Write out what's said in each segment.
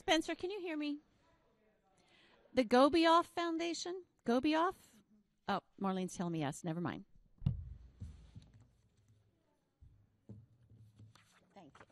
Spencer, can you hear me? The Gobioff Foundation? Gobioff? Oh, Marlene's telling me yes. Never mind. Thank you.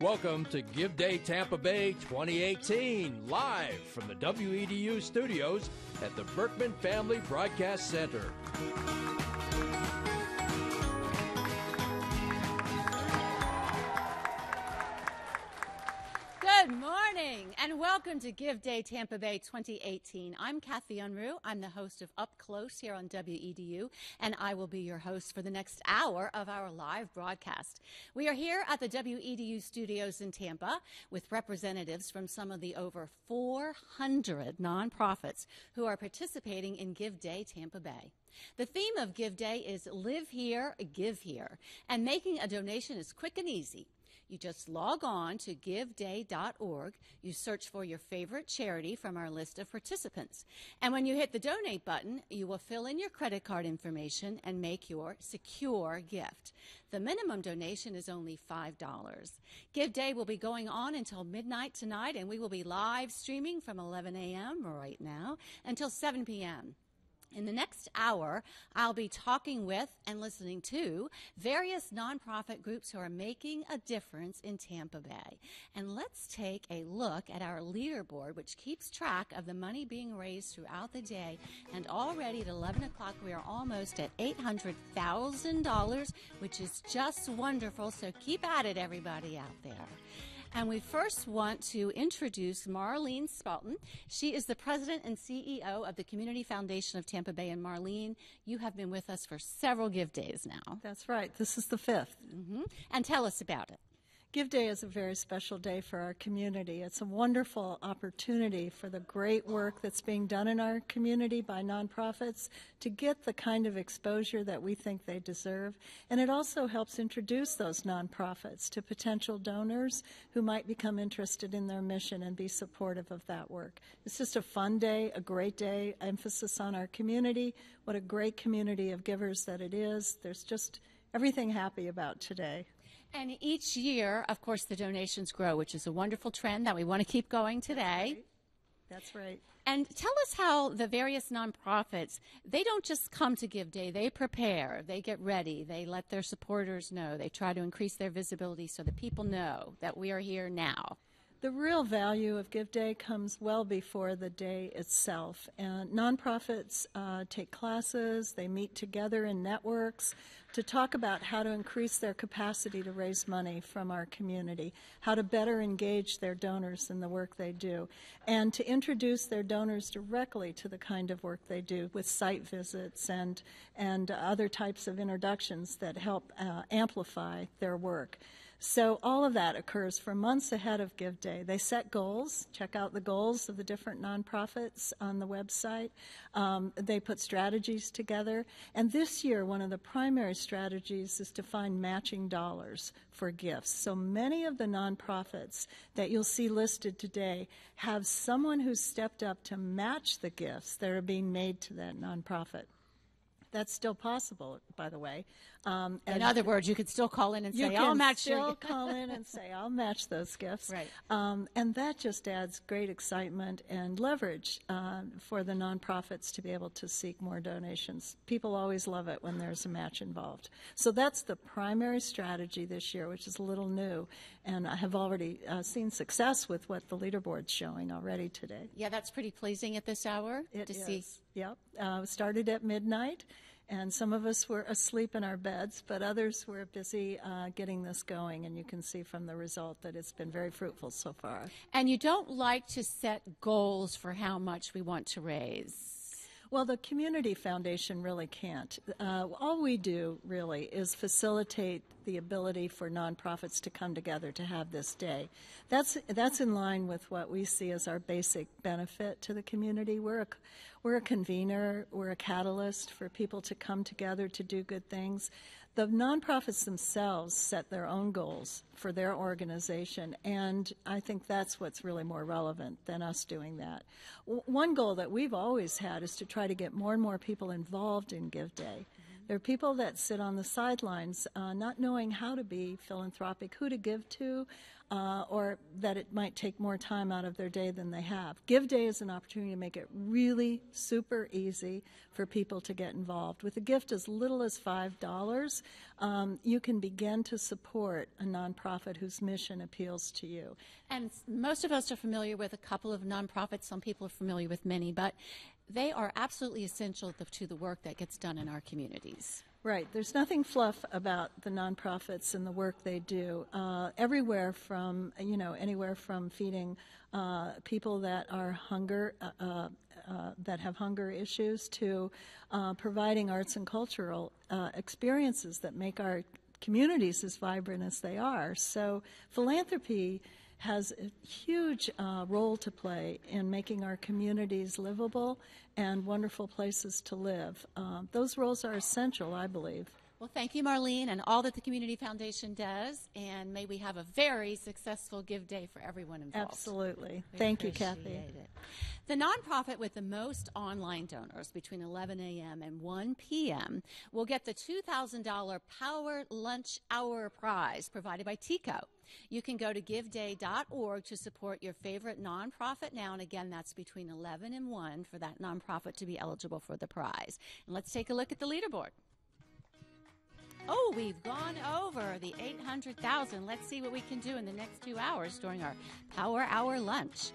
Welcome to Give Day Tampa Bay 2018, live from the WEDU studios at the Berkman Family Broadcast Center. Good morning and welcome to Give Day Tampa Bay 2018. I'm Cathy Unruh. I'm the host of Up Close here on WEDU, and I will be your host for the next hour of our live broadcast. We are here at the WEDU studios in Tampa with representatives from some of the over 400 nonprofits who are participating in Give Day Tampa Bay. The theme of Give Day is Live Here, Give Here, and making a donation is quick and easy. You just log on to giveday.org. You search for your favorite charity from our list of participants. And when you hit the donate button, you will fill in your credit card information and make your secure gift. The minimum donation is only $5. Give Day will be going on until midnight tonight, and we will be live streaming from 11 a.m. right now until 7 p.m. In the next hour, I'll be talking with and listening to various nonprofit groups who are making a difference in Tampa Bay. And let's take a look at our leaderboard, which keeps track of the money being raised throughout the day. And already at 11 o'clock, we are almost at $800,000, which is just wonderful. So keep at it, everybody out there. And we first want to introduce Marlene Spalton. She is the president and CEO of the Community Foundation of Tampa Bay. And Marlene, you have been with us for several Give Days now. That's right. This is the 5th. And tell us about it. Give Day is a very special day for our community. It's a wonderful opportunity for the great work that's being done in our community by nonprofits to get the kind of exposure that we think they deserve. And it also helps introduce those nonprofits to potential donors who might become interested in their mission and be supportive of that work. It's just a fun day, a great day, emphasis on our community. What a great community of givers that it is. There's just everything happy about today. And each year, of course, the donations grow, which is a wonderful trend that we want to keep going today. That's right. And tell us how the various nonprofits, they don't just come to Give Day, they prepare, they get ready, they let their supporters know, they try to increase their visibility so that people know that we are here now. The real value of Give Day comes well before the day itself. And nonprofits take classes, they meet together in networks to talk about how to increase their capacity to raise money from our community, how to better engage their donors in the work they do, and to introduce their donors directly to the kind of work they do with site visits and other types of introductions that help amplify their work. So all of that occurs for months ahead of Give Day. They set goals. Check out the goals of the different nonprofits on the website. They put strategies together. And this year, one of the primary strategies is to find matching dollars for gifts. So many of the nonprofits that you'll see listed today have someone who's stepped up to match the gifts that are being made to that nonprofit. That's still possible, by the way. In other words, you could still call in and say, I'll match your... You can still call in and say, I'll match those gifts. Right. And that just adds great excitement and leverage for the nonprofits to be able to seek more donations. People always love it when there's a match involved. So that's the primary strategy this year, which is a little new. And I have already seen success with what the leaderboard's showing already today. Yeah, that's pretty pleasing at this hour It to is. see. Yep. Started at midnight. And some of us were asleep in our beds, but others were busy getting this going. And you can see from the result that it's been very fruitful so far. And you don't like to set goals for how much we want to raise. Well, the Community Foundation really can't. All we do, really, is facilitate the ability for nonprofits to come together to have this day. That's in line with what we see as our basic benefit to the community. We're a convener. We're a catalyst for people to come together to do good things. The nonprofits themselves set their own goals for their organization, and I think that's what's really more relevant than us doing that. One goal that we've always had is to try to get more and more people involved in Give Day. There are people that sit on the sidelines not knowing how to be philanthropic, who to give to, or that it might take more time out of their day than they have. Give Day is an opportunity to make it really super easy for people to get involved. With a gift as little as $5, you can begin to support a nonprofit whose mission appeals to you. And most of us are familiar with a couple of nonprofits. Some people are familiar with many, but they are absolutely essential to the work that gets done in our communities. Right. There's nothing fluff about the nonprofits and the work they do. Everywhere from, anywhere from feeding people that are that have hunger issues to providing arts and cultural experiences that make our communities as vibrant as they are. So philanthropy has a huge role to play in making our communities livable and wonderful places to live. Those roles are essential, I believe. Well, thank you, Marlene, and all that the Community Foundation does, and may we have a very successful Give Day for everyone involved. Absolutely. Thank you, Kathy. It. The nonprofit with the most online donors between 11 a.m. and 1 p.m. will get the $2,000 Power Lunch Hour Prize provided by TICO. You can go to giveday.org to support your favorite nonprofit now, and again, that's between 11 and 1 for that nonprofit to be eligible for the prize. And let's take a look at the leaderboard. Oh, we've gone over the 800,000. Let's see what we can do in the next 2 hours during our Power Hour lunch.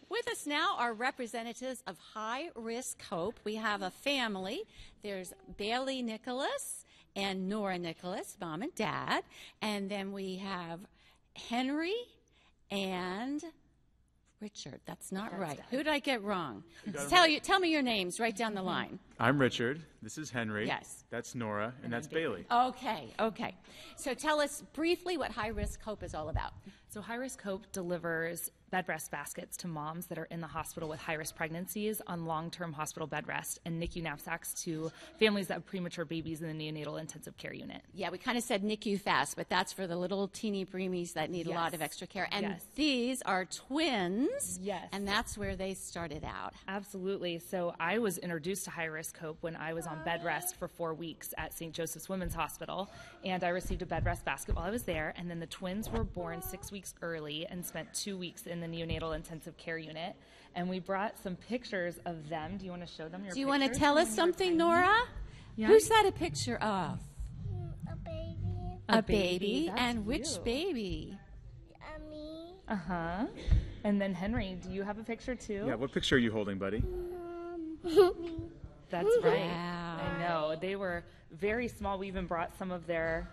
With us now are representatives of High Risk Hope. We have a family. There's Bailey Nicholas and Nora Nicholas, mom and dad. And then we have Henry and Richard. That's not right. Dad. Who did I get wrong? Tell me your names right down the line. I'm Richard. This is Henry. Yes. That's Nora, and that's Bailey. Okay. So tell us briefly what High Risk Hope is all about. So High Risk Hope delivers bed rest baskets to moms that are in the hospital with high-risk pregnancies on long-term hospital bed rest, and NICU knapsacks to families that have premature babies in the neonatal intensive care unit. Yeah, we kind of said NICU fast, but that's for the little teeny preemies that need a lot of extra care. And these are twins, and that's where they started out. Absolutely. So I was introduced to High Risk Hope when I was on bed rest for 4 weeks at St. Joseph's Women's Hospital, and I received a bed rest basket while I was there, and then the twins were born 6 weeks early and spent 2 weeks in the neonatal intensive care unit, and we brought some pictures of them. Do you want to show them your pictures? Do you want to tell us something, Nora? Yeah. Who's that a picture of? A baby. A baby? That's and which you. baby? Me. Uh-huh. And then Henry, do you have a picture too? Yeah, what picture are you holding, buddy? That's right. Wow. I know. They were very small. We even brought some of their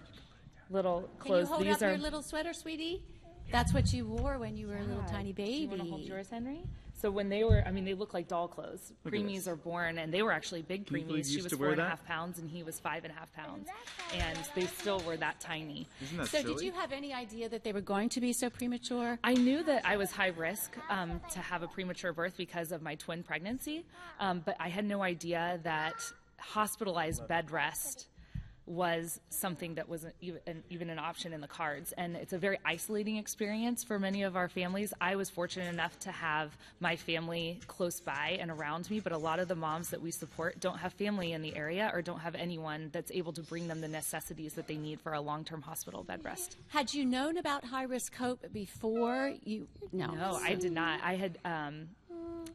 little Can you clothes. hold These up are your little sweater, sweetie? That's what you wore when you were a little tiny Do baby. you want to hold yours, Henry? So when they were, they look like doll clothes. Look at Preemies this. are born, and they were actually big Can you believe preemies. you She used was to wear 4.5 that? pounds, and he was 5.5 pounds. And they still were that tiny. Isn't that So silly? did you have any idea that they were going to be so premature? I knew that I was high risk to have a premature birth because of my twin pregnancy, but I had no idea that hospitalized bed rest was something that wasn't even an option in the cards. And it's a very isolating experience for many of our families. I was fortunate enough to have my family close by and around me, but a lot of the moms that we support don't have family in the area or don't have anyone that's able to bring them the necessities that they need for a long-term hospital bed rest. Had you known about high-risk hope before you? No, I did not.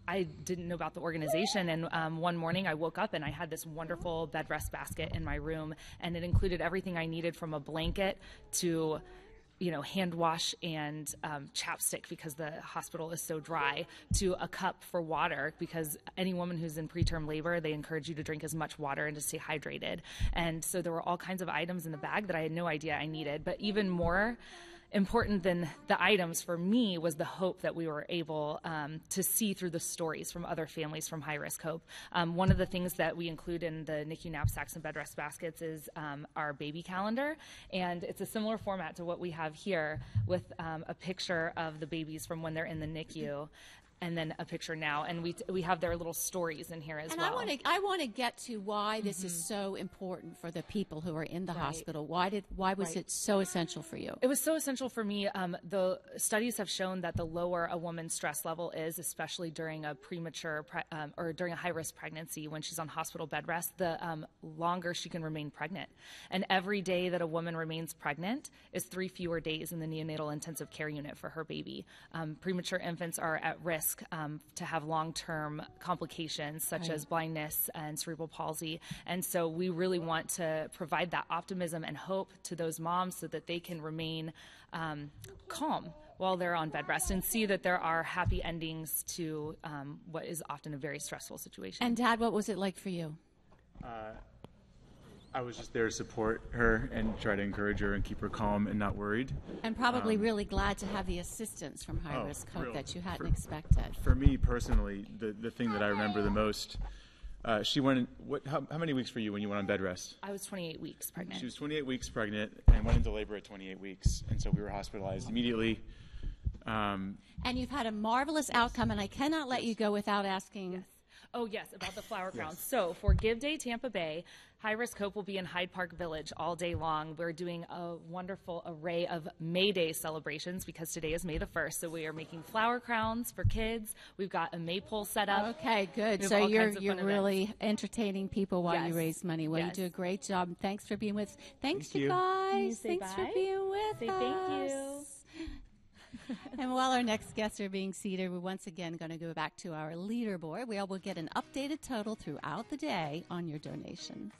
I didn't know about the organization, and one morning I woke up and I had this wonderful bed rest basket in my room, and it included everything I needed from a blanket to hand wash and chapstick because the hospital is so dry, to a cup for water because any woman who's in preterm labor, they encourage you to drink as much water and to stay hydrated. And so there were all kinds of items in the bag that I had no idea I needed. But even more important than the items for me was the hope that we were able to see through the stories from other families from high-risk hope. One of the things that we include in the NICU knapsacks and bed rest baskets is our baby calendar, and it's a similar format to what we have here with a picture of the babies from when they're in the NICU. And then a picture now, and we have their little stories in here as well. And I want to get to why this is so important for the people who are in the hospital. Why was it so essential for you? It was so essential for me. The studies have shown that the lower a woman's stress level is, especially during a premature or during a high-risk pregnancy when she's on hospital bed rest, the longer she can remain pregnant. And every day that a woman remains pregnant is 3 fewer days in the neonatal intensive care unit for her baby. Premature infants are at risk to have long-term complications such as blindness and cerebral palsy. And so we really want to provide that optimism and hope to those moms so that they can remain calm while they're on bed rest and see that there are happy endings to what is often a very stressful situation. And Dad, what was it like for you? I was just there to support her and try to encourage her and keep her calm and not worried. And probably really glad to have the assistance from high-risk hope that you hadn't expected. For me personally, the thing that I remember the most, she went how many weeks were you when you went on bed rest? I was 28 weeks pregnant. She was 28 weeks pregnant and went into labor at 28 weeks, and so we were hospitalized immediately. And you've had a marvelous outcome, and I cannot let you go without asking. Oh, yes, about the flower crowns. So for Give Day Tampa Bay, High Risk Hope will be in Hyde Park Village all day long. We're doing a wonderful array of May Day celebrations because today is May the 1st. So we are making flower crowns for kids. We've got a maypole set up. Okay, good. We have So all you're kinds of fun really entertaining people while you raise money. Well, Yes. you do a great job. Thanks for being with us. Thanks, Thank you you. guys. Can you say Thanks for bye? being with Say us. thank you. And while our next guests are being seated, we're once again going to go back to our leaderboard where we'll get an updated total throughout the day on your donations.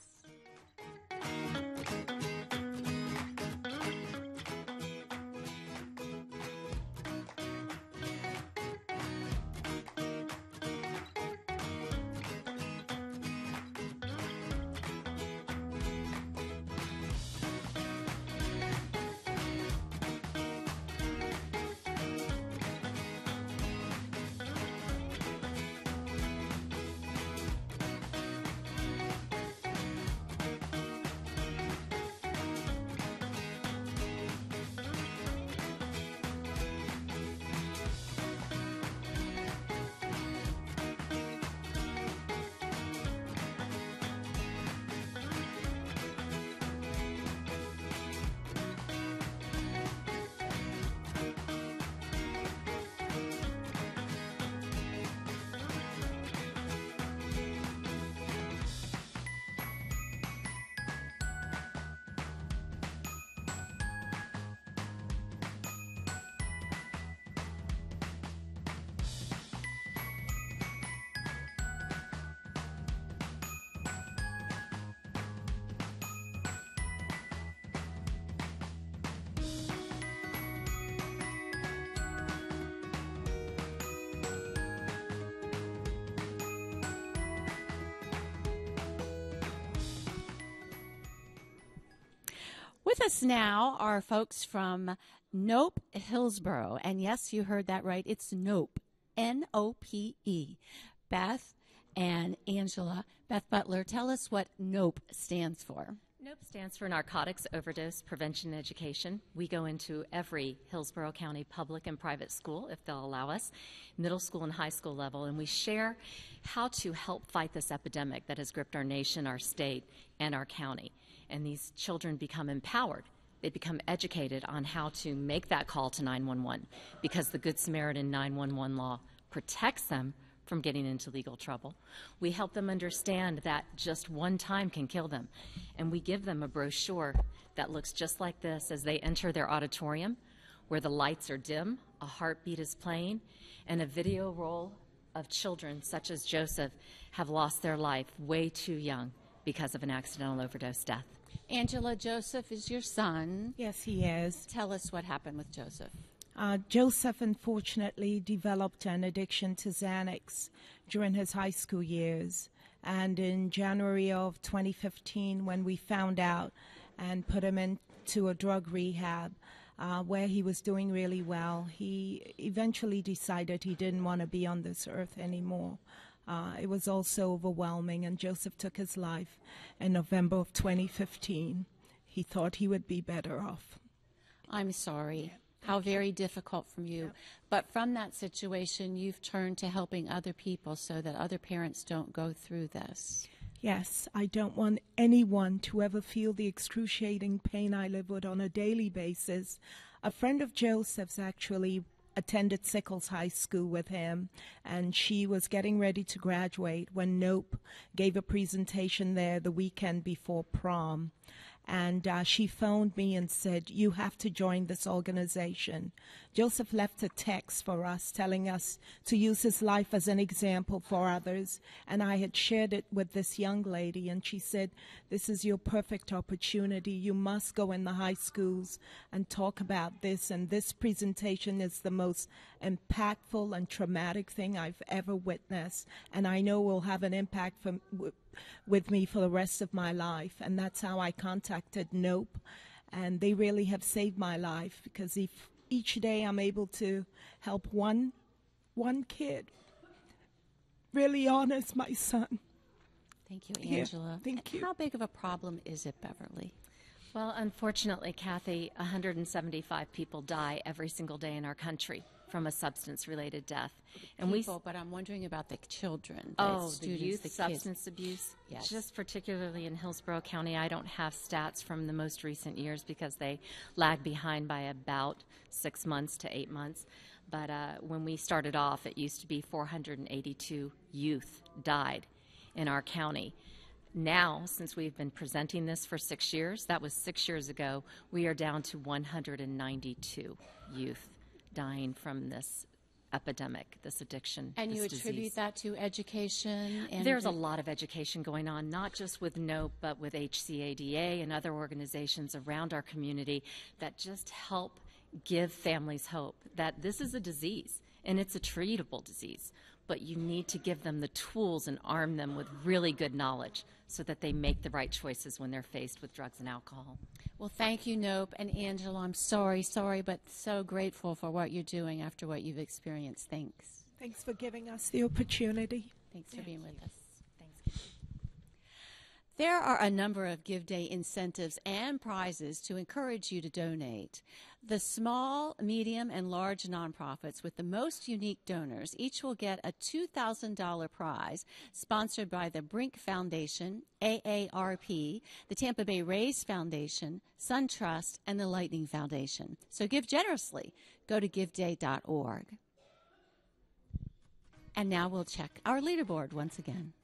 With us now are folks from Nope Hillsborough. And yes, you heard that right. It's Nope, N-O-P-E. Beth and Angela. Beth Butler, tell us what Nope stands for. NOPE stands for Narcotics Overdose Prevention Education. We go into every Hillsborough County public and private school, if they'll allow us, middle school and high school level, and we share how to help fight this epidemic that has gripped our nation, our state, and our county. And these children become empowered. They become educated on how to make that call to 911 because the Good Samaritan 911 law protects them from getting into legal trouble. We help them understand that just one time can kill them. And we give them a brochure that looks just like this as they enter their auditorium, where the lights are dim, a heartbeat is playing, and a video roll of children such as Joseph have lost their life way too young because of an accidental overdose death. Angela, Joseph is your son. Yes, he is. Tell us what happened with Joseph. Joseph unfortunately developed an addiction to Xanax during his high school years. And in January of 2015, when we found out and put him into a drug rehab where he was doing really well, he eventually decided he didn't want to be on this earth anymore. It was also overwhelming, and Joseph took his life in November of 2015. He thought he would be better off. I'm sorry. How very difficult for you. But from that situation, you've turned to helping other people so that other parents don't go through this. Yes, I don't want anyone to ever feel the excruciating pain I live with on a daily basis. A friend of Joseph's actually attended Sickles High School with him, and she was getting ready to graduate when Nope gave a presentation there the weekend before prom. And she phoned me and said, "You have to join this organization." Joseph left a text for us telling us to use his life as an example for others. And I had shared it with this young lady, and she said, "This is your perfect opportunity. You must go in the high schools and talk about this. And this presentation is the most impactful and traumatic thing I've ever witnessed. And I know will have an impact with me for the rest of my life." And that's how I contacted Nope, and they really have saved my life, because if each day I'm able to help one kid, really honors my son. Thank you, Angela. Yeah, thank you. How big of a problem is it, Beverly? Well, unfortunately, Kathy, 175 people die every single day in our country from a substance-related death. And But I'm wondering about the children, the youth the substance kids. abuse. Yes. Just particularly in Hillsborough County, I don't have stats from the most recent years because they lag behind by about 6 months to 8 months. But when we started off, it used to be 482 youth died in our county. Now, since we've been presenting this for 6 years, that was 6 years ago, we are down to 192 youth dying from this epidemic, this addiction, And this you attribute disease. that to education? And There's a lot of education going on, not just with NOPE, but with HCADA and other organizations around our community that just help give families hope that this is a disease, and it's a treatable disease. But you need to give them the tools and arm them with really good knowledge so that they make the right choices when they're faced with drugs and alcohol. Well, thank you, Nope. And Angela, I'm sorry, but so grateful for what you're doing after what you've experienced. Thanks. Thanks for giving us the opportunity. Thanks for being with us. Thanks. There are a number of Give Day incentives and prizes to encourage you to donate. The small, medium, and large nonprofits with the most unique donors each will get a $2,000 prize sponsored by the Brink Foundation, AARP, the Tampa Bay Rays Foundation, SunTrust, and the Lightning Foundation. So give generously. Go to giveday.org. And now we'll check our leaderboard once again.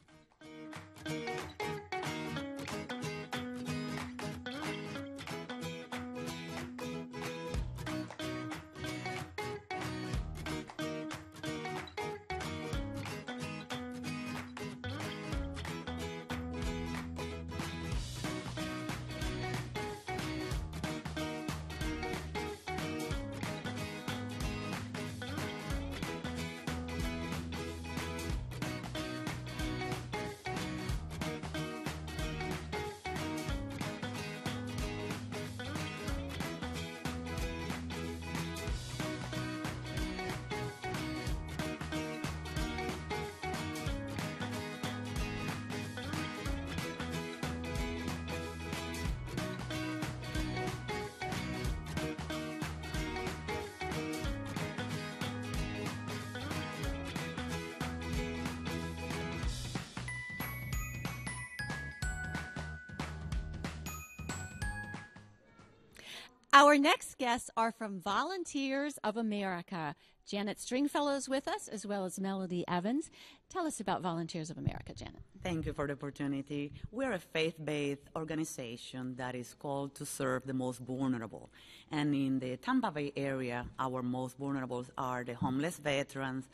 Our next guests are from Volunteers of America. Janet Stringfellow is with us, as well as Melody Evans. Tell us about Volunteers of America, Janet. Thank you for the opportunity. We're a faith-based organization that is called to serve the most vulnerable. And in the Tampa Bay area, our most vulnerable are the homeless veterans,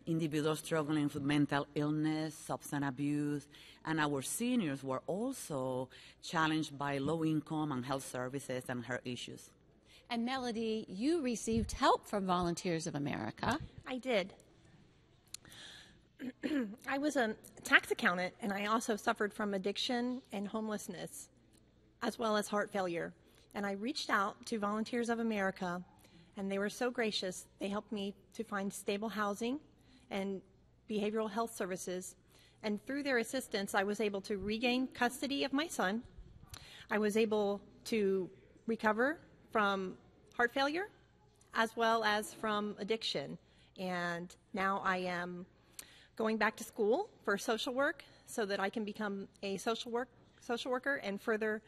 individuals struggling with mental illness, substance abuse, and our seniors were also challenged by low income and health services and health issues. And Melody, you received help from Volunteers of America. I did. I was a tax accountant, and I also suffered from addiction and homelessness, as well as heart failure. And I reached out to Volunteers of America, and they were so gracious. They helped me to find stable housing and behavioral health services. And through their assistance, I was able to regain custody of my son. I was able to recover from heart failure as well as from addiction. And now I am going back to school for social work so that I can become a social worker and further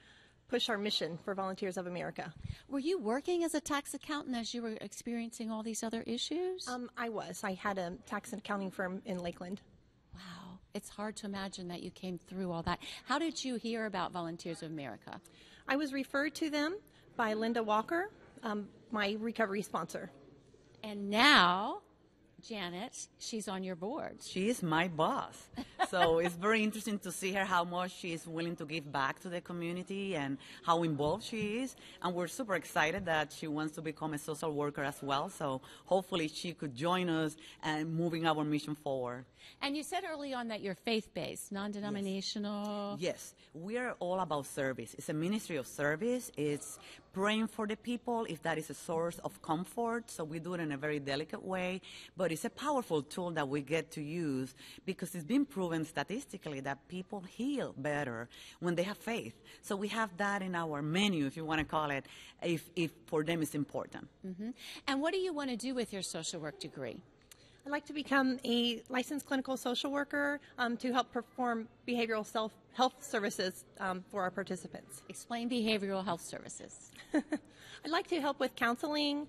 push our mission for Volunteers of America. Were you working as a tax accountant as you were experiencing all these other issues? I was. I had a tax and accounting firm in Lakeland. Wow. It's hard to imagine that you came through all that. How did you hear about Volunteers of America? I was referred to them by Linda Walker, my recovery sponsor. And now, Janet, she's on your board. She is my boss. So it's very interesting to see her, how much she is willing to give back to the community and how involved she is. And we're super excited that she wants to become a social worker as well. So hopefully she could join us and moving our mission forward. And you said early on that you're faith-based, non-denominational. Yes, we are all about service. It's a ministry of service. It's praying for the people if that is a source of comfort. So we do it in a very delicate way. But it's a powerful tool that we get to use because it's been proven statistically that people heal better when they have faith. So we have that in our menu, if you want to call it, if for them it's important. Mm-hmm. And what do you want to do with your social work degree? I'd like to become a licensed clinical social worker to help perform behavioral health services for our participants. Explain behavioral health services. I'd like to help with counseling,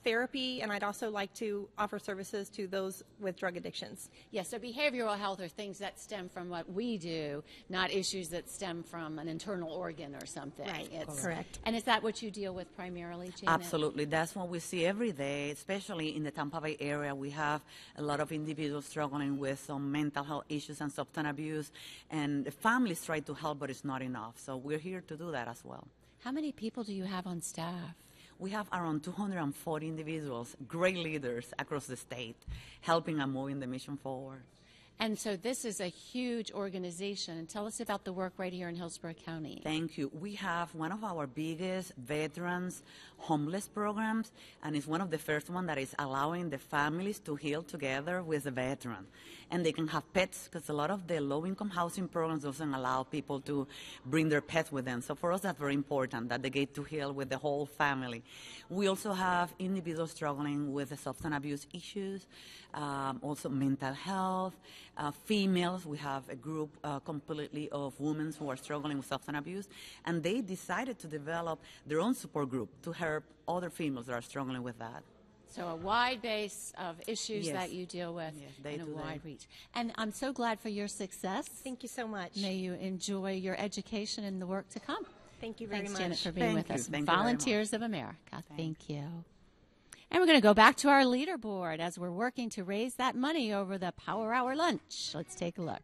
therapy, and I'd also like to offer services to those with drug addictions. Yes, so behavioral health are things that stem from what we do, not issues that stem from an internal organ or something. Right, it's, correct. And is that what you deal with primarily, Janet? Absolutely. That's what we see every day, especially in the Tampa Bay area. We have a lot of individuals struggling with some mental health issues and substance abuse, and the families try to help, but it's not enough. So we're here to do that as well. How many people do you have on staff? We have around 240 individuals, great leaders across the state, helping and moving the mission forward. And so this is a huge organization. Tell us about the work right here in Hillsborough County. Thank you. We have one of our biggest veterans homeless programs, and it's one of the first one that is allowing the families to heal together with the veteran. And they can have pets, because a lot of the low-income housing programs doesn't allow people to bring their pets with them. So for us, that's very important, that they get to heal with the whole family. We also have individuals struggling with the substance abuse issues, also mental health, females. We have a group completely of women who are struggling with substance abuse, and they decided to develop their own support group to help other females that are struggling with that. So a wide base of issues Yes. that you deal with Yes, and a wide reach. And I'm so glad for your success. Thank you so much. May you enjoy your education and the work to come. Thank you very Thanks, much. Janet, for being Thank with you. us. Thank you very Volunteers of America. Thank you. And we're going to go back to our leaderboard as we're working to raise that money over the Power Hour lunch. Let's take a look.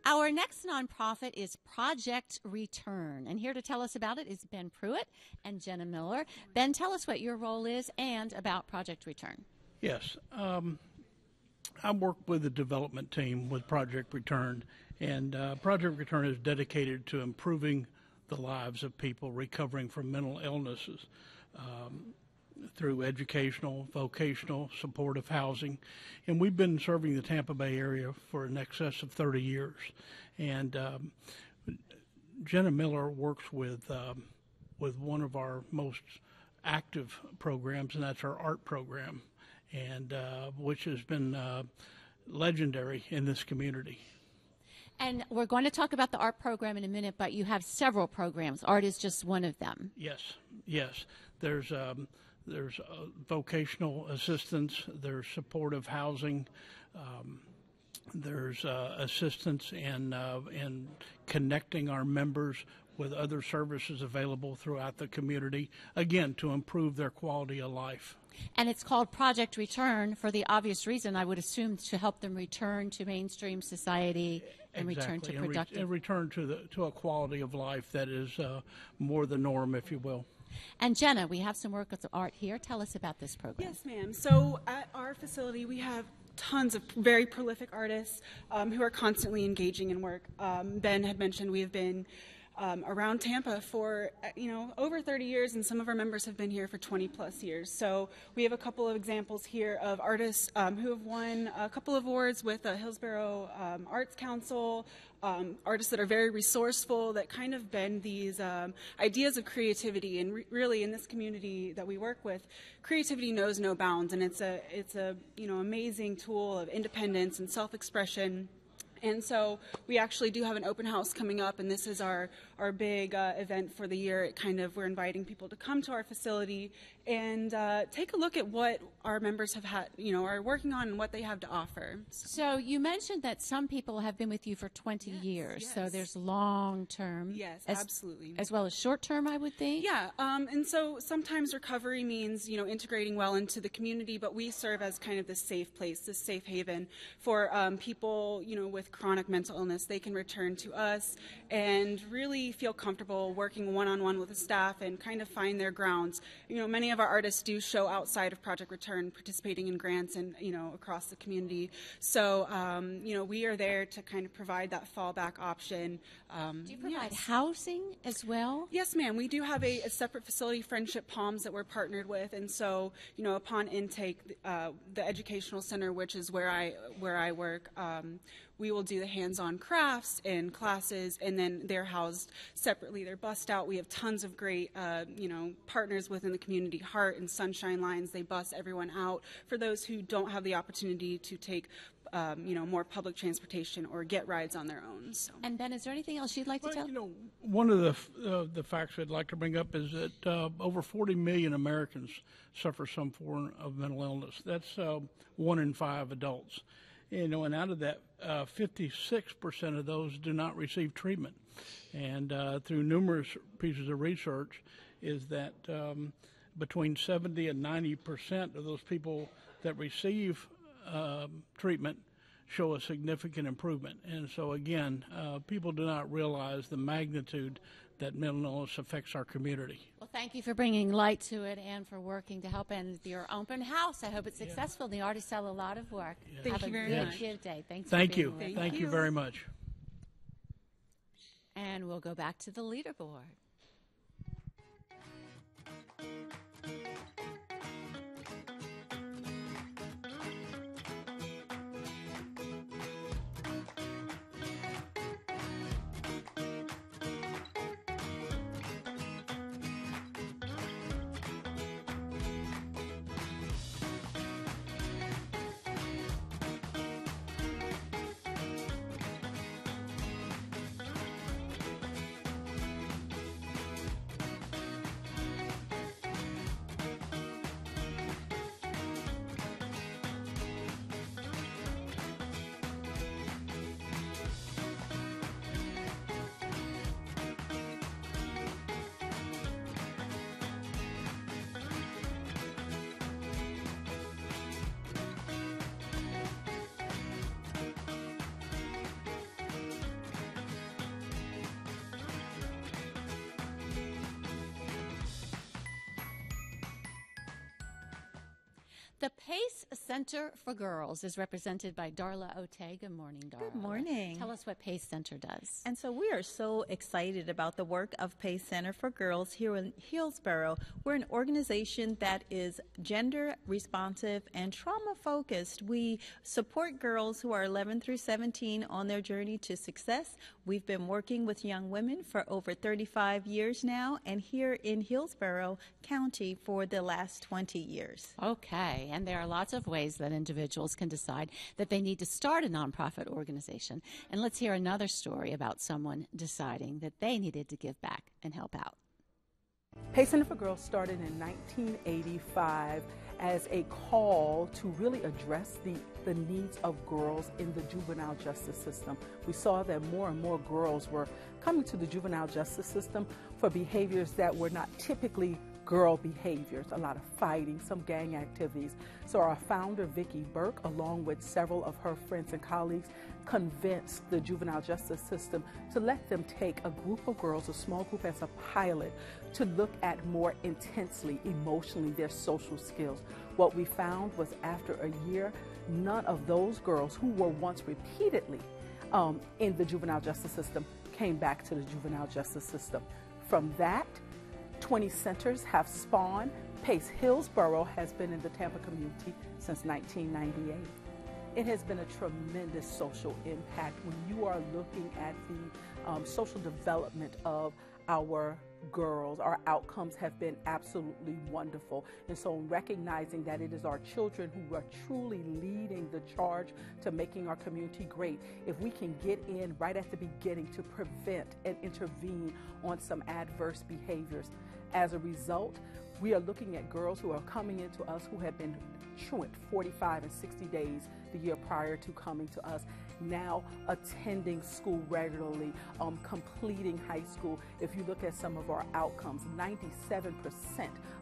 Our next nonprofit is Project Return, and here to tell us about it is Ben Pruitt and Jenna Miller. Ben, tell us what your role is and about Project Return. Yes, I work with the development team with Project Return, and Project Return is dedicated to improving the lives of people recovering from mental illnesses through educational, vocational, supportive housing. And we've been serving the Tampa Bay area for in excess of 30 years. And Jenna Miller works with one of our most active programs, and that's our art program, and which has been legendary in this community. And we're going to talk about the art program in a minute, but you have several programs. Art is just one of them. Yes. There's vocational assistance, there's supportive housing, there's assistance in connecting our members with other services available throughout the community, again, to improve their quality of life. And it's called Project Return for the obvious reason, I would assume, to help them return to mainstream society and return to productive. And return to a quality of life that is more the norm, if you will. And Jenna, we have some work with art here. Tell us about this program. Yes, ma'am. So at our facility, we have tons of very prolific artists who are constantly engaging in work. Ben had mentioned we have been around Tampa for over 30 years, and some of our members have been here for 20 plus years. So we have a couple of examples here of artists who have won a couple of awards with the Hillsborough Arts Council, artists that are very resourceful, that kind of bend these ideas of creativity. And really, in this community that we work with, creativity knows no bounds, and it's a amazing tool of independence and self-expression. And so we actually do have an open house coming up, and this is our big event for the year. We're inviting people to come to our facility and take a look at what our members have had, are working on and what they have to offer. So you mentioned that some people have been with you for 20 years. Yes. So there's long term. Yes, absolutely. As well as short term, I would think. Yeah, and so sometimes recovery means, integrating well into the community, but we serve as kind of this safe place, this safe haven for people, with chronic mental illness. They can return to us and really feel comfortable working one-on-one with the staff and kind of find their grounds. Many of our artists do show outside of Project Return, participating in grants and, across the community. So, we are there to kind of provide that fallback option. Do you provide housing as well? Yes, ma'am. We do have a separate facility, Friendship Palms, that we're partnered with. And so, upon intake, the Educational Center, which is where I work, we will do the hands-on crafts and classes, and then they're housed separately. They're bussed out. We have tons of great, partners within the community, Heart and Sunshine Lines. They bus everyone out for those who don't have the opportunity to take, more public transportation or get rides on their own. So. And Ben, is there anything else you'd like to tell? One of the facts I'd like to bring up is that over 40 million Americans suffer some form of mental illness. That's 1 in 5 adults. And out of that, 56% of those do not receive treatment. And through numerous pieces of research is that between 70 and 90% of those people that receive treatment show a significant improvement. And so, again, people do not realize the magnitude that mental illness affects our community. Well, thank you for bringing light to it and for working to help end your open house. I hope it's successful. The artists sell a lot of work. Thank you very much. Have a good Give Day. Thanks Thank for being you. with us. Thank you very much. And we'll go back to the leaderboard. The PACE Center for Girls is represented by Darla Ote. Good morning, Darla. Good morning. Tell us what PACE Center does. And so we are so excited about the work of PACE Center for Girls here in Hillsborough. We're an organization that is gender responsive and trauma focused. We support girls who are 11 through 17 on their journey to success. We've been working with young women for over 35 years now, and here in Hillsborough County for the last 20 years. Okay, and there are lots of ways that individuals can decide that they need to start a nonprofit organization. And let's hear another story about someone deciding that they needed to give back and help out. PACE Center for Girls started in 1985 as a call to really address the needs of girls in the juvenile justice system. We saw that more and more girls were coming to the juvenile justice system for behaviors that were not typically girl behaviors, a lot of fighting, some gang activities. So our founder, Vicki Burke, along with several of her friends and colleagues, convinced the juvenile justice system to let them take a group of girls, a small group as a pilot, to look at more intensely, emotionally, their social skills. What we found was after a year, none of those girls who were once repeatedly in the juvenile justice system came back to the juvenile justice system. From that, 20 centers have spawned. PACE Hillsborough has been in the Tampa community since 1998. It has been a tremendous social impact when you are looking at the social development of our girls. Our outcomes have been absolutely wonderful. And so recognizing that it is our children who are truly leading the charge to making our community great, if we can get in right at the beginning to prevent and intervene on some adverse behaviors. As a result, we are looking at girls who are coming into us who have been truant 45 and 60 days the year prior to coming to us, now attending school regularly, completing high school. If you look at some of our outcomes, 97%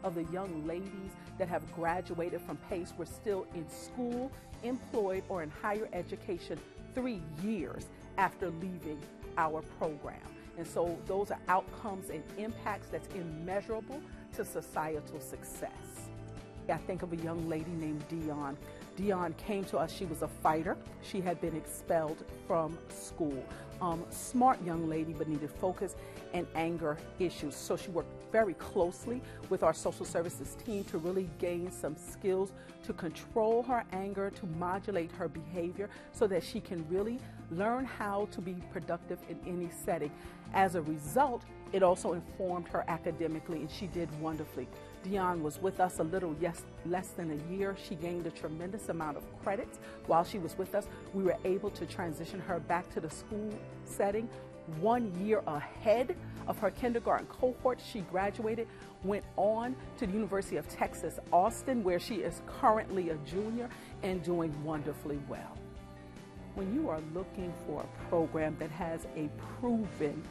of the young ladies that have graduated from PACE were still in school, employed, or in higher education 3 years after leaving our program. And so those are outcomes and impacts that's immeasurable to societal success. I think of a young lady named Dion. Dion came to us, she was a fighter. She had been expelled from school. Smart young lady, but needed focus and anger issues. So she worked very closely with our social services team to really gain some skills to control her anger, to modulate her behavior so that she can really learn how to be productive in any setting. As a result, it also informed her academically, and she did wonderfully. Dion was with us a little less than a year. She gained a tremendous amount of credits while she was with us. We were able to transition her back to the school setting 1 year ahead of her kindergarten cohort. She graduated, went on to the University of Texas, Austin, where she is currently a junior and doing wonderfully well. When you are looking for a program that has a proven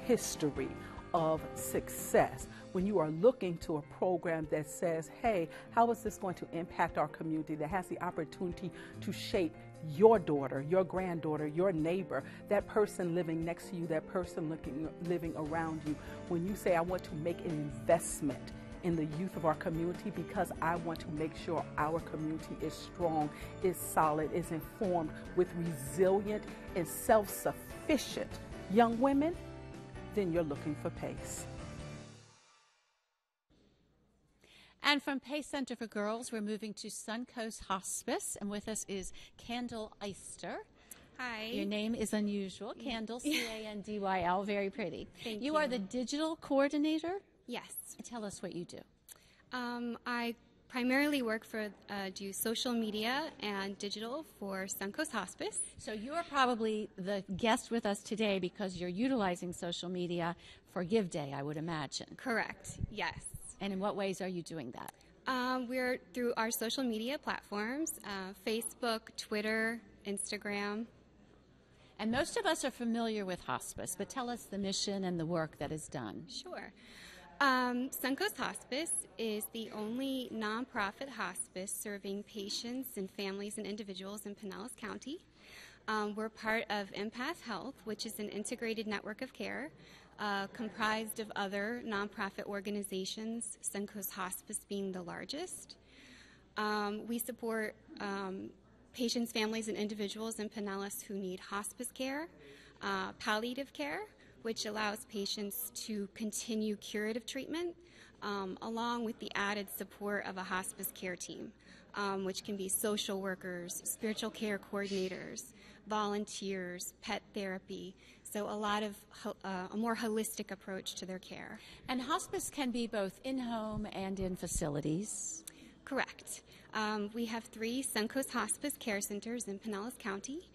history of success, when you are looking to a program that says, hey, how is this going to impact our community, that has the opportunity to shape your daughter, your granddaughter, your neighbor, that person living next to you, that person living around you, when you say, I want to make an investment in the youth of our community because I want to make sure our community is strong, is solid, is informed with resilient and self-sufficient young women, then you're looking for PACE. And from PACE Center for Girls, we're moving to Suncoast Hospice, and with us is Candyl Eister. Hi. Your name is unusual, Candyl, C-A-N-D-Y-L, very pretty. Thank you. You are the digital coordinator? Yes. Tell us what you do. I primarily work for, do social media and digital for Suncoast Hospice. So you're probably the guest with us today because you're utilizing social media for Give Day, I would imagine. Correct, yes. And in what ways are you doing that? We're through our social media platforms, Facebook, Twitter, Instagram. And most of us are familiar with hospice, but tell us the mission and the work that is done. Sure. Suncoast Hospice is the only nonprofit hospice serving patients and families and individuals in Pinellas County. We're part of Empath Health, which is an integrated network of care comprised of other nonprofit organizations, Suncoast Hospice being the largest. We support patients, families, and individuals in Pinellas who need hospice care, palliative care, which allows patients to continue curative treatment, along with the added support of a hospice care team, which can be social workers, spiritual care coordinators, volunteers, pet therapy. So a lot of a more holistic approach to their care. And hospice can be both in-home and in facilities. Correct. We have 3 Suncoast Hospice Care Centers in Pinellas County.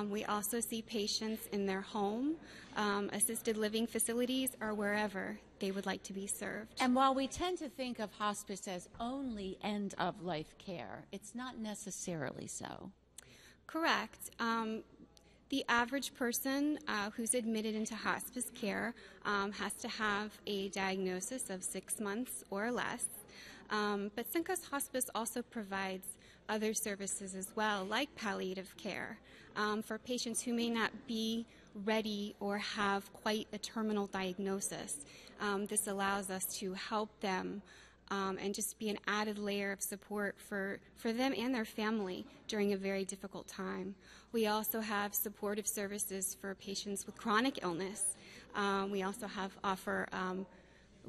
We also see patients in their home, assisted living facilities, or wherever they would like to be served. And while we tend to think of hospice as only end-of-life care, it's not necessarily so. Correct. The average person who's admitted into hospice care has to have a diagnosis of 6 months or less. But Suncoast Hospice also provides other services as well, like palliative care, for patients who may not be ready or have quite a terminal diagnosis. This allows us to help them and just be an added layer of support for them and their family during a very difficult time. We also have supportive services for patients with chronic illness. We also offer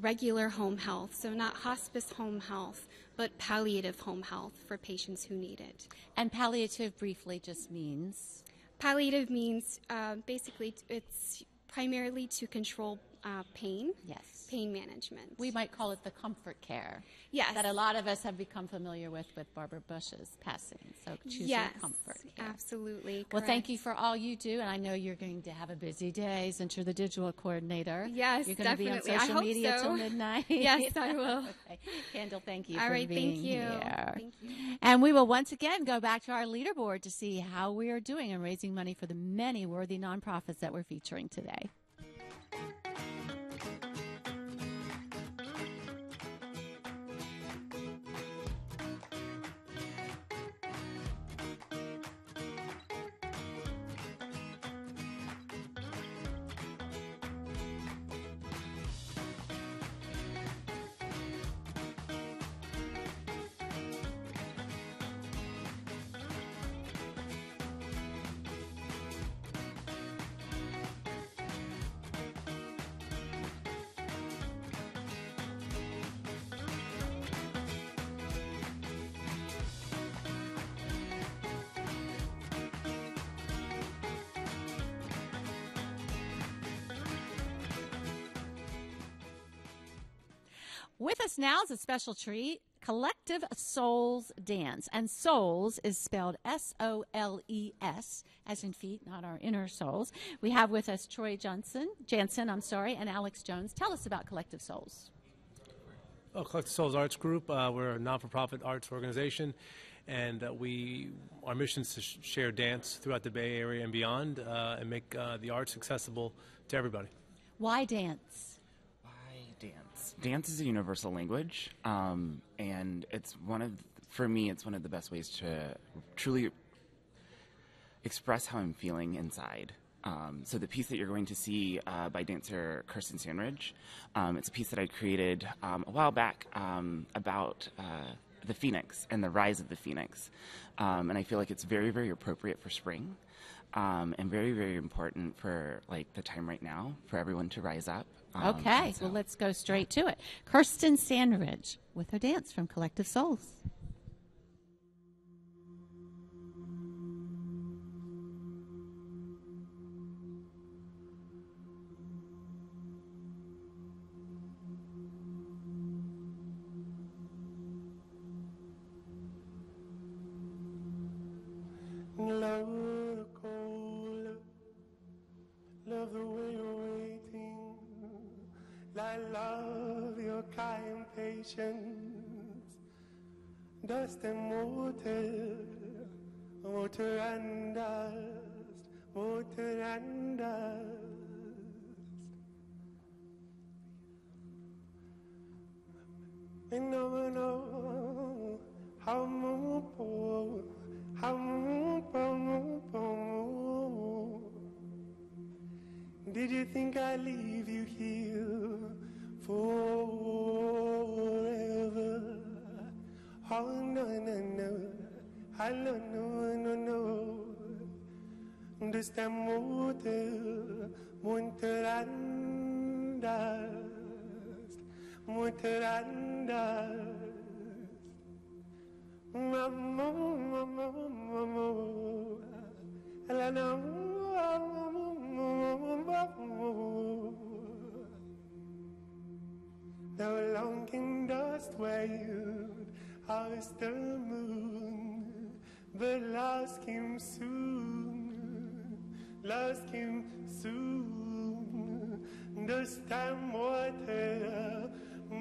regular home health, so not hospice home health, but palliative home health for patients who need it. And palliative briefly just means? Palliative means basically it's primarily to control pain. Yes. Pain management. We might call it the comfort care. Yes. That a lot of us have become familiar with Barbara Bush's passing. So choosing comfort care. Absolutely. Well, correct. thank you for all you do, and I know you're going to have a busy day since you're the digital coordinator. Yes, you're going definitely. to be on social media so. till midnight. Yes, I will. Okay. Kendall, thank you all for right, being thank you. here. Thank you. And we will once again go back to our leaderboard to see how we are doing in raising money for the many worthy nonprofits that we're featuring today. With us now is a special treat, Collective Souls Dance. And Souls is spelled S-O-L-E-S, as in feet, not our inner souls. We have with us Troy Jansen, and Alex Jones. Tell us about Collective Souls. Collective Souls Arts Group. We're a non-for-profit arts organization, and our mission is to share dance throughout the Bay Area and beyond, and make the arts accessible to everybody. Why dance? Dance is a universal language, and for me, it's one of the best ways to truly express how I'm feeling inside. So the piece that you're going to see by dancer Kirsten Sandridge, it's a piece that I created a while back about the phoenix and the rise of the phoenix, and I feel like it's very, very appropriate for spring, and very, very important for the time right now for everyone to rise up. Okay, well, let's go straight to it. Kirsten Sandridge with her dance from Collective Souls. Love the cold, love the way you're waiting. I love your kind patience. Dust and water, water and dust, water and dust. And no, how did you think I'd leave you here forever? Oh, no, no, Hallo, no. Dus de moeder anders. The longing dust wailed as the moon, but lost him soon. This time water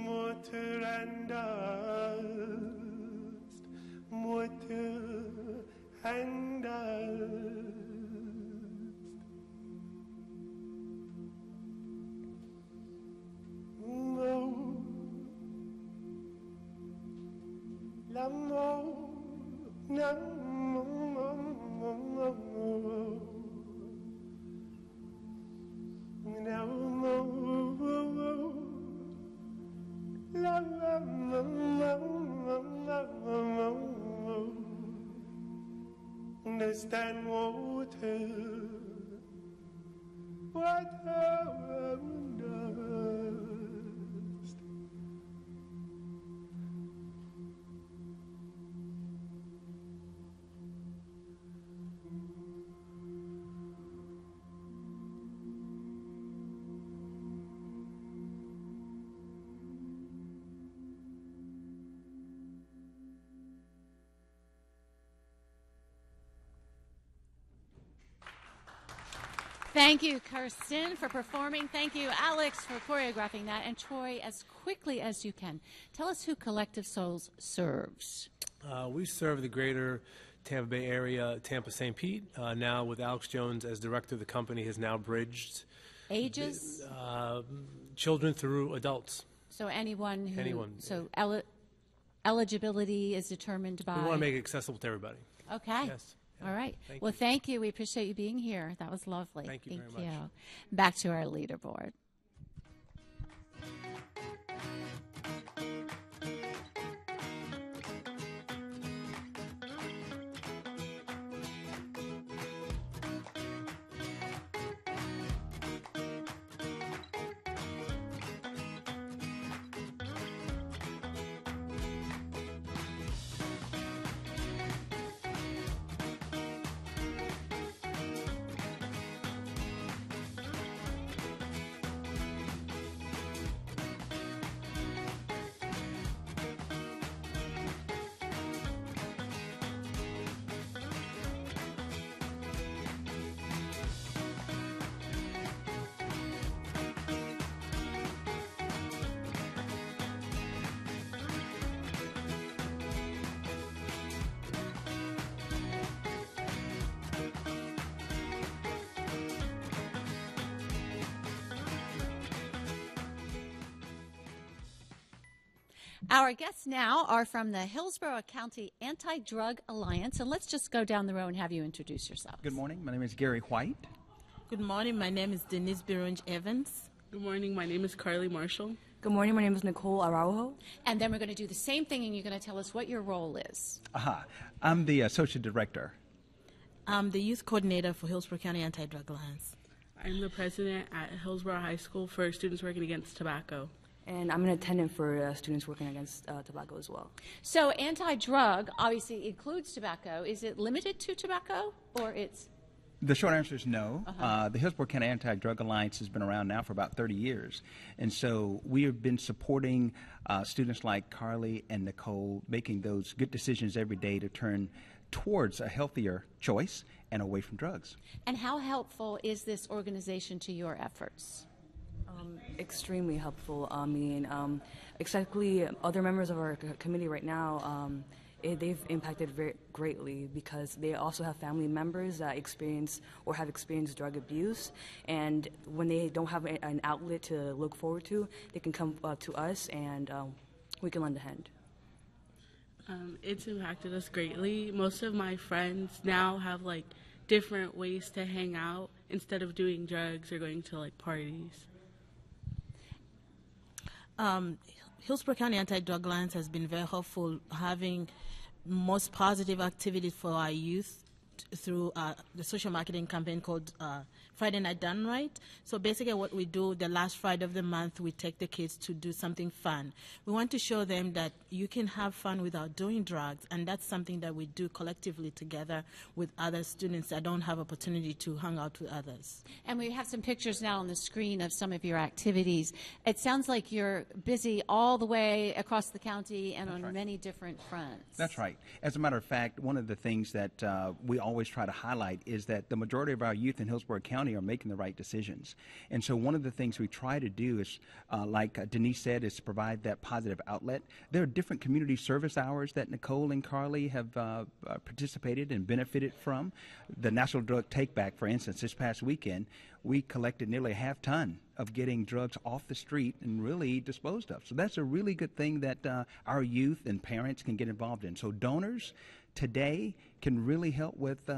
and dust, water and dust. Understand water and dust. Thank you, Kirsten, for performing. Thank you, Alex, for choreographing that. And Troy, as quickly as you can, tell us who Collective Souls serves. We serve the greater Tampa Bay area, Tampa St. Pete. Now with Alex Jones as director, the company has now bridged ages, children through adults. So anyone who, anyone. So eligibility is determined by. We want to make it accessible to everybody. Okay. Yes. All right. Thank Well, you. Thank you. We appreciate you being here. That was lovely. Thank you very much. Back to our leaderboard. Our guests now are from the Hillsborough County AntiDrug Alliance, and let's just go down the row and have you introduce yourself. Good morning. My name is Gary White. Good morning. My name is Denise Birunge Evans. Good morning. My name is Carly Marshall. Good morning. My name is Nicole Araujo. And then we're going to do the same thing, and you're going to tell us what your role is. I'm the associate director. I'm the youth coordinator for Hillsborough County AntiDrug Alliance. I'm the president at Hillsborough High School for Students Working Against Tobacco. And I'm an attendant for students working against tobacco as well. So anti-drug obviously includes tobacco. Is it limited to tobacco, or it's? The short answer is no. The Hillsborough County Anti-Drug Alliance has been around now for about 30 years. And so we have been supporting students like Carly and Nicole, making those good decisions every day to turn towards a healthier choice and away from drugs. And how helpful is this organization to your efforts? Extremely helpful. I mean, exactly other members of our committee right now, they've impacted very greatly because they also have family members that experience or have experienced drug abuse, and when they don't have an outlet to look forward to, they can come to us and we can lend a hand. It's impacted us greatly. Most of my friends now have like different ways to hang out instead of doing drugs or going to like parties. Hillsborough County Anti-Drug Alliance has been very helpful having most positive activities for our youth through the social marketing campaign called Friday Night Done Right. So basically what we do, the last Friday of the month, we take the kids to do something fun. We want to show them that you can have fun without doing drugs, and that's something that we do collectively together with other students that don't have opportunity to hang out with others. And we have some pictures now on the screen of some of your activities. It sounds like you're busy all the way across the county and on many different fronts. That's right. As a matter of fact, one of the things that we always try to highlight is that the majority of our youth in Hillsborough County are making the right decisions. And so one of the things we try to do is, like Denise said, is to provide that positive outlet. There are different community service hours that Nicole and Carly have participated and benefited from. The National Drug Take Back, for instance, this past weekend, we collected nearly a half ton of getting drugs off the street and really disposed of. So that's a really good thing that our youth and parents can get involved in. So donors today can really help with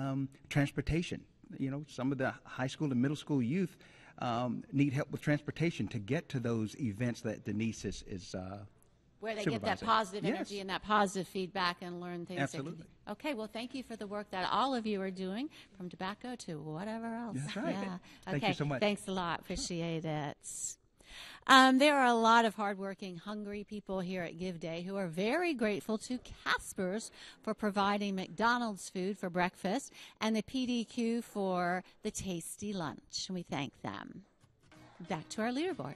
transportation. You know, some of the high school and middle school youth need help with transportation to get to those events that Denise is where they get that positive energy and that positive feedback and learn things. Absolutely. Okay, well, thank you for the work that all of you are doing, from tobacco to whatever else. That's right. Yeah. Thank you so much. Thanks a lot. Appreciate it. There are a lot of hardworking, hungry people here at Give Day who are very grateful to Casper's for providing McDonald's food for breakfast and the PDQ for the tasty lunch. We thank them. Back to our leaderboard.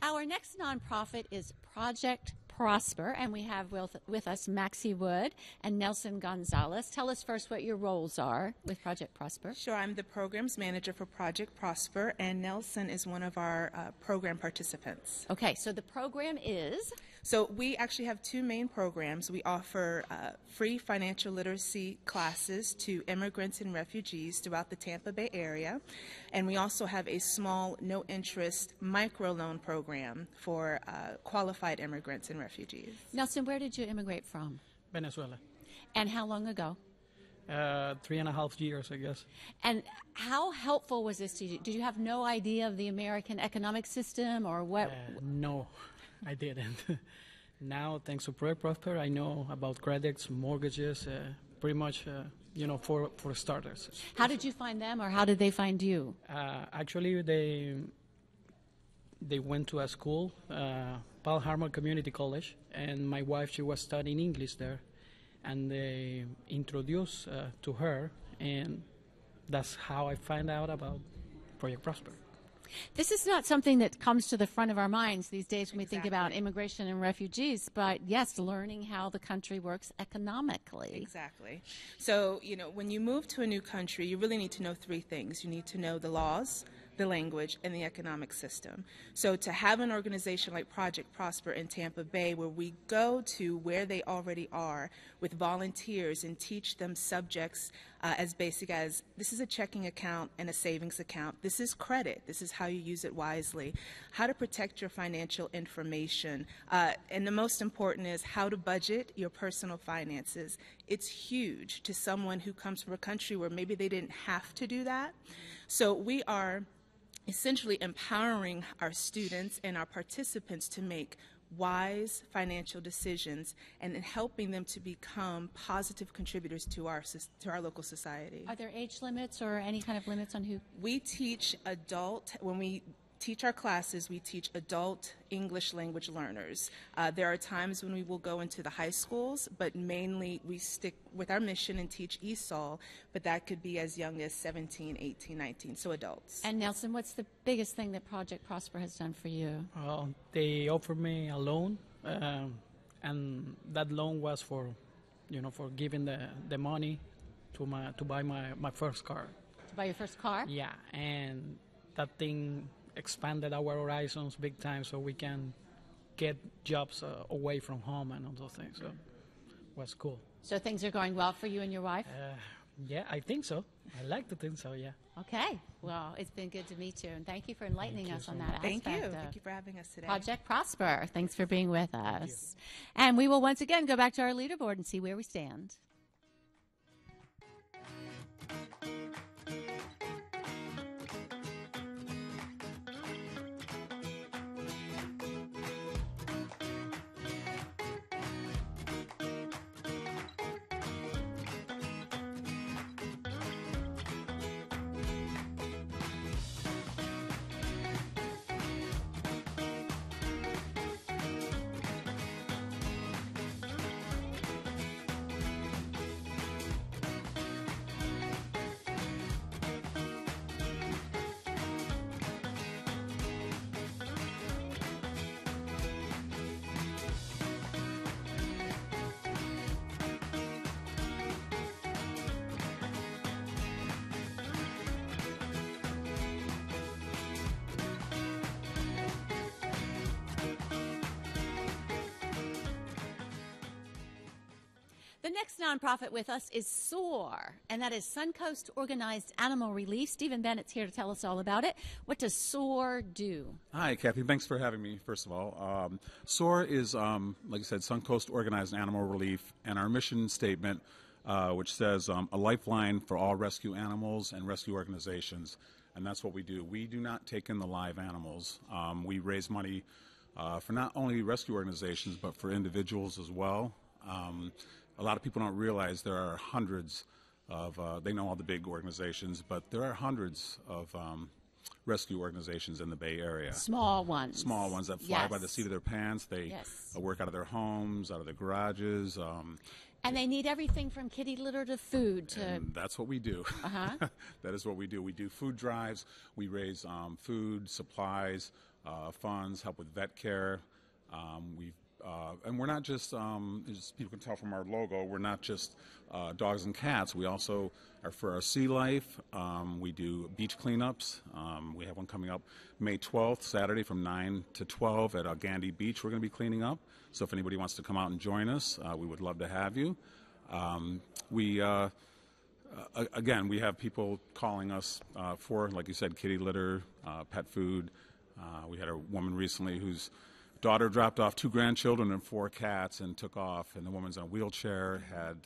Our next nonprofit is Project Prosper, and we have with us Maxie Wood and Nelson Gonzalez. Tell us first what your roles are with Project Prosper. Sure, I'm the programs manager for Project Prosper, and Nelson is one of our program participants. Okay, so the program is? So we actually have two main programs. We offer free financial literacy classes to immigrants and refugees throughout the Tampa Bay area, and we also have a small, no-interest microloan program for qualified immigrants and refugees. Nelson, where did you immigrate from? Venezuela. And how long ago? 3.5 years, I guess. And how helpful was this to you? Did you have no idea of the American economic system or what? No, I didn't. Now, thanks to Project Prosper, I know about credits, mortgages, pretty much, for starters. How did you find them, or how did they find you? Actually, they went to a school, Pal Harmon Community College, and my wife, she was studying English there, and they introduced to her, and that's how I found out about Project Prosper. This is not something that comes to the front of our minds these days when we think about immigration and refugees, but yes, learning how the country works economically. Exactly. So, when you move to a new country, you really need to know three things. You need to know the laws, the language, and the economic system. So to have an organization like Project Prosper in Tampa Bay, where we go to where they already are with volunteers and teach them subjects as basic as, this is a checking account and a savings account, this is credit, this is how you use it wisely, how to protect your financial information, and the most important is how to budget your personal finances. It's huge to someone who comes from a country where maybe they didn't have to do that. So we are essentially empowering our students and our participants to make wise financial decisions and helping them to become positive contributors to our local society. Are there age limits or any kind of limits on who? We teach adult, when we teach our classes, we teach adult English language learners. There are times when we will go into the high schools, but mainly we stick with our mission and teach ESOL, but that could be as young as 17, 18, 19, so adults. And Nelson, what's the biggest thing that Project Prosper has done for you? Well, they offered me a loan, and that loan was for giving the money to buy my first car. To buy your first car? Yeah, and that thing expanded our horizons big time, so we can get jobs away from home and all those things. So it was cool. So things are going well for you and your wife? Yeah, I think so. I like to think so, yeah. Okay. Well, it's been good to meet you, and thank you for enlightening us on that aspect. Thank you. Thank you for having us today. Project Prosper. Thanks for being with us. And we will once again go back to our leaderboard and see where we stand. The next nonprofit with us is SOAR, and that is Suncoast Organized Animal Relief. Stephen Bennett's here to tell us all about it. What does SOAR do? Hi, Kathy. Thanks for having me, first of all. SOAR is, like I said, Suncoast Organized Animal Relief, and our mission statement, which says a lifeline for all rescue animals and rescue organizations. And that's what we do. We do not take in the live animals. We raise money for not only rescue organizations, but for individuals as well. A lot of people don't realize there are hundreds of, they know all the big organizations, but there are hundreds of rescue organizations in the Bay Area. Small ones. Small ones that fly by the seat of their pants. They work out of their homes, out of their garages. And they need everything from kitty litter to food. And that's what we do. That is what we do. We do food drives. We raise food, supplies, funds, help with vet care. And we're not just, as people can tell from our logo, we're not just dogs and cats. We also are for our sea life. We do beach cleanups. We have one coming up May 12th, Saturday from 9 to 12 at Gandy Beach. We're going to be cleaning up. So if anybody wants to come out and join us, we would love to have you. Again, we have people calling us for, like you said, kitty litter, pet food. We had a woman recently whose daughter dropped off 2 grandchildren and 4 cats and took off, and the woman's in a wheelchair, had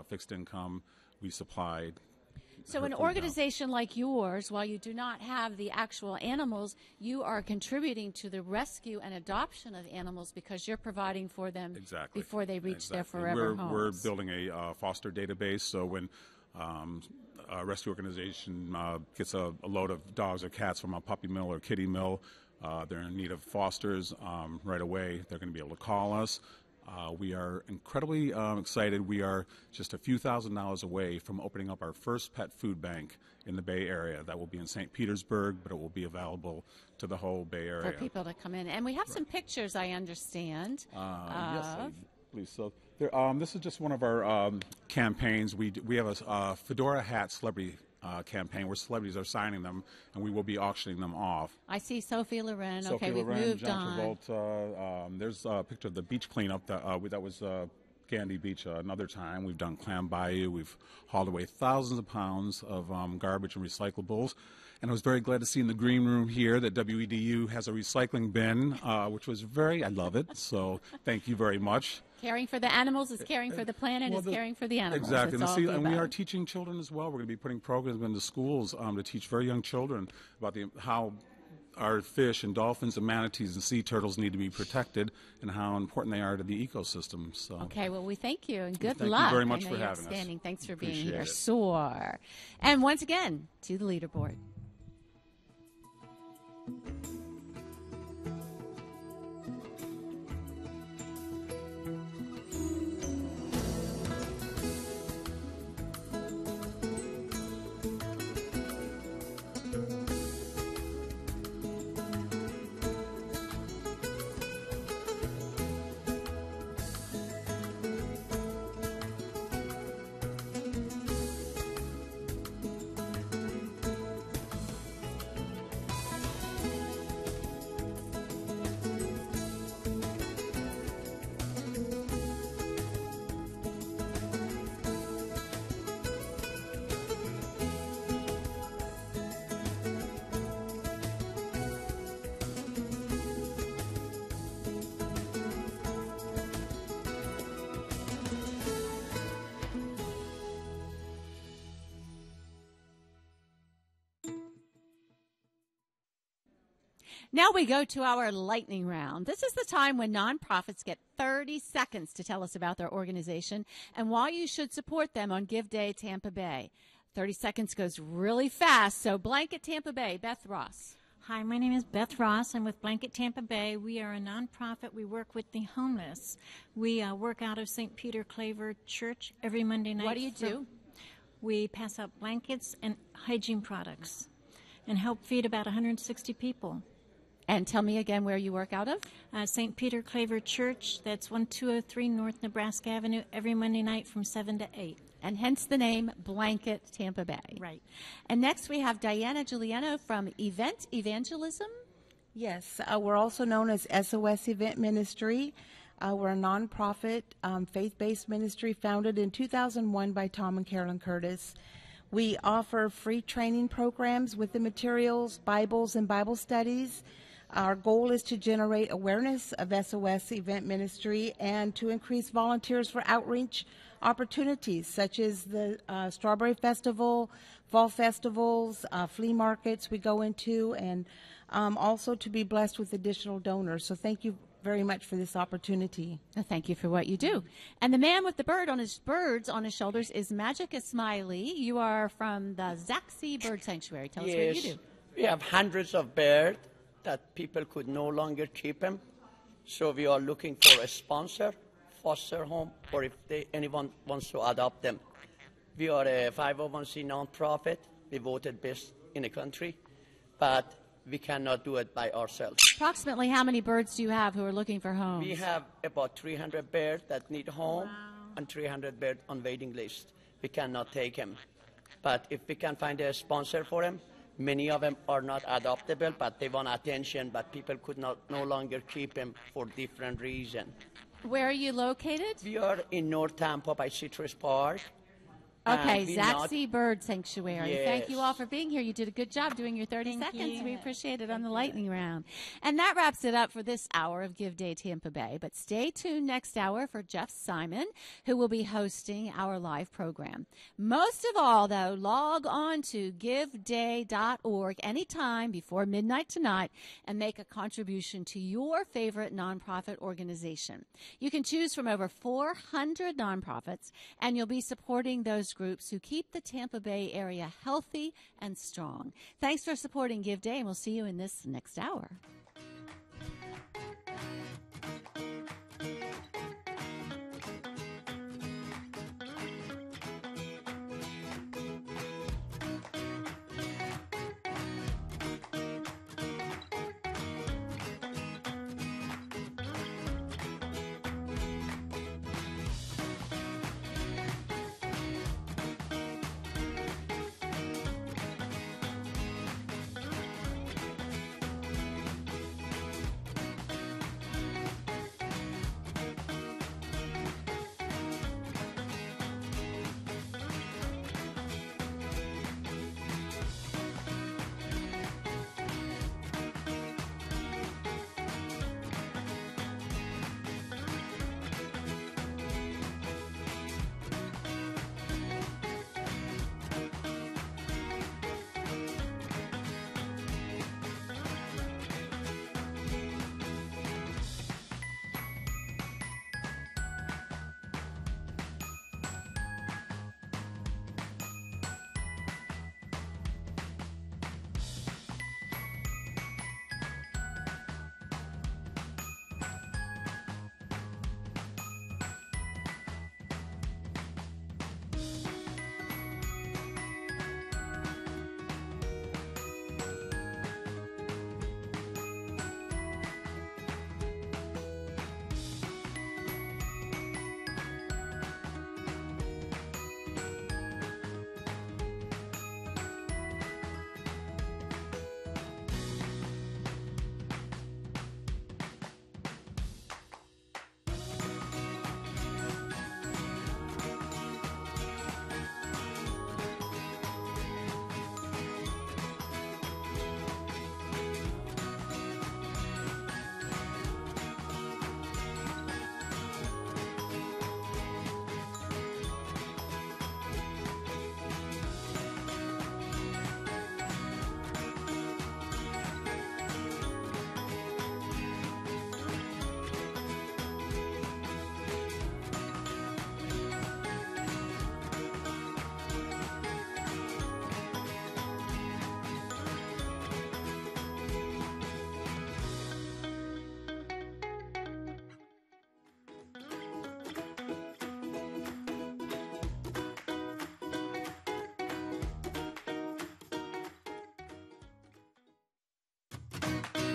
fixed income. We supplied. So an organization like yours, while you do not have the actual animals, you are contributing to the rescue and adoption of animals because you're providing for them before they reach their forever homes. We're building a foster database, so when a rescue organization gets a load of dogs or cats from a puppy mill or kitty mill, they're in need of fosters right away. They're going to be able to call us. We are incredibly excited. We are just a few $1,000s away from opening up our first pet food bank in the Bay Area. That will be in St. Petersburg, but it will be available to the whole Bay Area. For people to come in. And we have some pictures, I understand. Yes, please. So this is just one of our campaigns. We have a Fedora hat celebrity campaign where celebrities are signing them, and we will be auctioning them off. I see Sophie Loren. Sophie okay, Loren, we've moved John on. Travolta. There's a picture of the beach cleanup that was Gandy Beach another time. We've done Clam Bayou. We've hauled away thousands of pounds of garbage and recyclables. And I was very glad to see in the green room here that WEDU has a recycling bin, which was I love it. So thank you very much. Caring for the animals is caring for the planet, is caring for the animals. Exactly. And we are teaching children as well. We're going to be putting programs into schools to teach very young children about how our fish and dolphins and manatees and sea turtles need to be protected and how important they are to the ecosystem. So. Okay, well, we thank you and good luck. Thank you very much for having outstanding. us. Thanks for Appreciate being here. it. SOAR. And once again, to the leaderboard. Now we go to our lightning round. This is the time when nonprofits get 30 seconds to tell us about their organization and why you should support them on Give Day Tampa Bay. 30 seconds goes really fast, so Blanket Tampa Bay, Beth Ross. Hi, my name is Beth Ross. I'm with Blanket Tampa Bay. We are a nonprofit. We work with the homeless. We work out of St. Peter Claver Church every Monday night. What do you do? We pass out blankets and hygiene products and help feed about 160 people. And tell me again where you work out of? St. Peter Claver Church. That's 1203 North Nebraska Avenue every Monday night from 7 to 8. And hence the name Blanket Tampa Bay. Right. And next we have Diana Giuliano from Event Evangelism. Yes, we're also known as SOS Event Ministry. We're a nonprofit, faith-based ministry founded in 2001 by Tom and Carolyn Curtis. We offer free training programs with the materials, Bibles, and Bible studies. Our goal is to generate awareness of SOS Event Ministry and to increase volunteers for outreach opportunities such as the Strawberry Festival, fall festivals, flea markets we go into, and also to be blessed with additional donors. So thank you very much for this opportunity. Thank you for what you do. And the man with the birds on his shoulders is Magic Ismaili. You are from the Zaxi Bird Sanctuary. Tell us what you do. We have hundreds of birds that people could no longer keep them. So we are looking for a sponsor, foster home, or if anyone wants to adopt them. We are a 501c nonprofit. We voted best in the country, but we cannot do it by ourselves. Approximately how many birds do you have who are looking for homes? We have about 300 birds that need home and 300 birds on waiting list. We cannot take them. But if we can find a sponsor for them, many of them are not adoptable, but they want attention, but people could no longer keep them for different reasons. Where are you located? We are in North Tampa by Citrus Park. Okay, Zaxi Bird Sanctuary. Yes. Thank you all for being here. You did a good job doing your 30 seconds. We appreciate it on the lightning round. And that wraps it up for this hour of Give Day Tampa Bay. But stay tuned next hour for Jeff Simon, who will be hosting our live program. Most of all, though, log on to giveday.org anytime before midnight tonight and make a contribution to your favorite nonprofit organization. You can choose from over 400 nonprofits, and you'll be supporting those groups who keep the Tampa Bay area healthy and strong. Thanks for supporting Give Day, and we'll see you in this next hour. Bye.